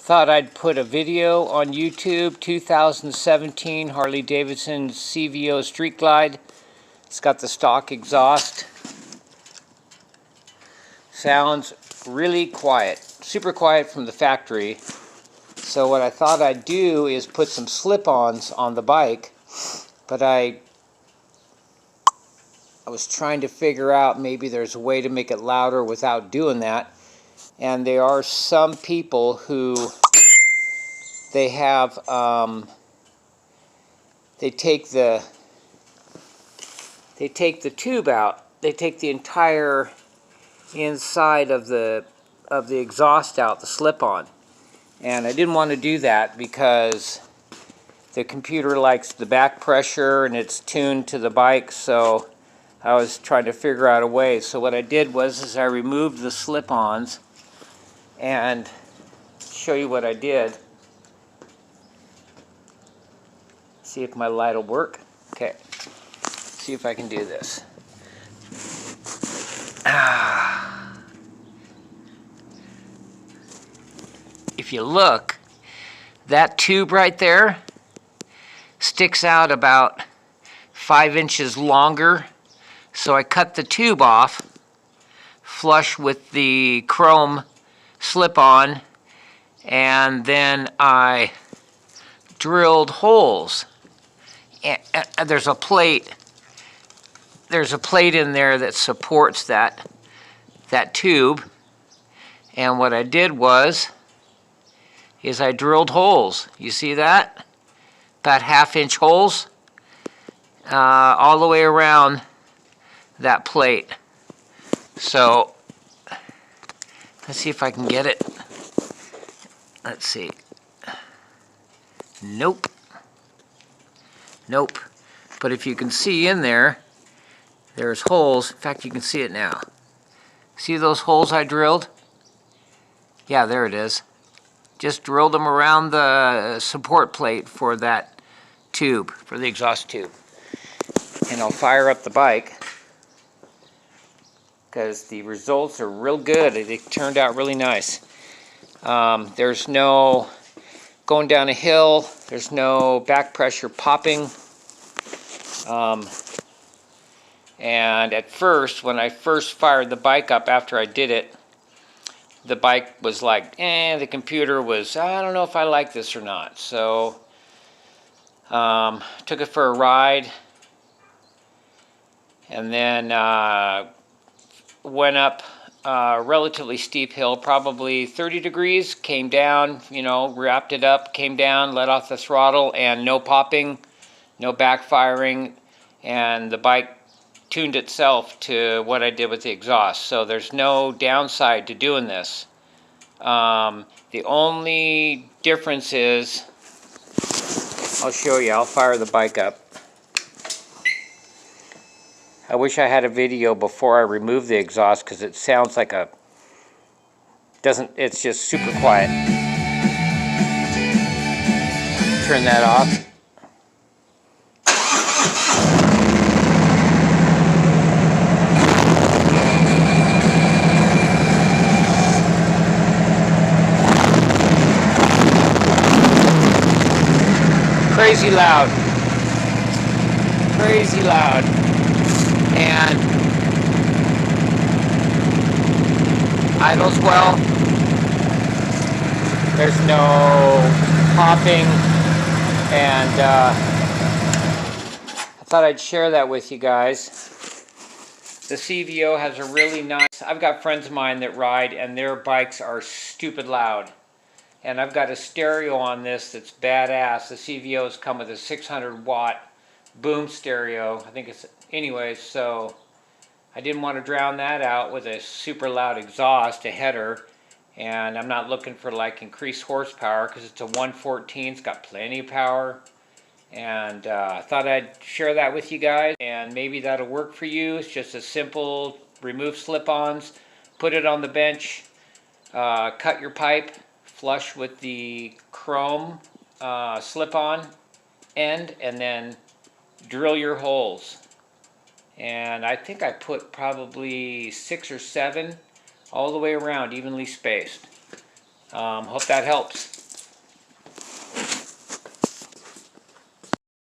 Thought I'd put a video on YouTube. 2017 Harley Davidson CVO Street Glide. It's got the stock exhaust. Sounds really quiet, super quiet from the factory. So what I thought I'd do is put some slip-ons on the bike, but I was trying to figure out maybe there's a way to make it louder without doing that. And there are some people who they have they take the tube out. They take the entire inside of the exhaust out, the slip-on. And I didn't want to do that because the computer likes the back pressure and it's tuned to the bike, so I was trying to figure out a way. So what I did was I removed the slip-ons and show you what I did. See if my light will work. Okay, see if I can do this. If you look, that tube right there sticks out about 5 inches longer. So I cut the tube off flush with the chrome slip-on, and then I drilled holes. And there's a plate in there that supports that tube. And what I did was I drilled holes. You see that? About 1/2 inch holes all the way around that plate. So let's see if I can get it. Let's see. Nope. Nope. But if you can see in there, there's holes. In fact, you can see it now. See those holes I drilled? Yeah, there it is. Just drilled them around the support plate for that tube, for the exhaust tube. And I'll fire up the bike because the results are real good. It turned out really nice. There's no going down a hill. There's no back pressure popping. And at first, when I first fired the bike up after I did it, the bike was like, the computer was, I don't know if I like this or not. So took it for a ride, and then went up a relatively steep hill, probably 30 degrees, came down, wrapped it up, came down, let off the throttle, and no popping, no backfiring, and the bike tuned itself to what I did with the exhaust. So there's no downside to doing this. The only difference is, I'll show you, I'll fire the bike up. I wish I had a video before I remove the exhaust because it sounds like it's just super quiet. Turn that off. Crazy loud. Crazy loud. And idles well. There's no popping, and I thought I'd share that with you guys. The CVO has a really nice, I've got friends of mine that ride and their bikes are stupid loud. And I've got a stereo on this that's badass. The CVOs come with a 600 watt boom stereo. I think it's, anyways, so I didn't want to drown that out with a super loud exhaust, a header. And I'm not looking for like increased horsepower because it's a 114, it's got plenty of power. And I thought I'd share that with you guys, and maybe that'll work for you. It's just a simple remove slip-ons, put it on the bench, cut your pipe flush with the chrome slip-on end, and then drill your holes. And I think I put probably 6 or 7 all the way around, evenly spaced. Hope that helps.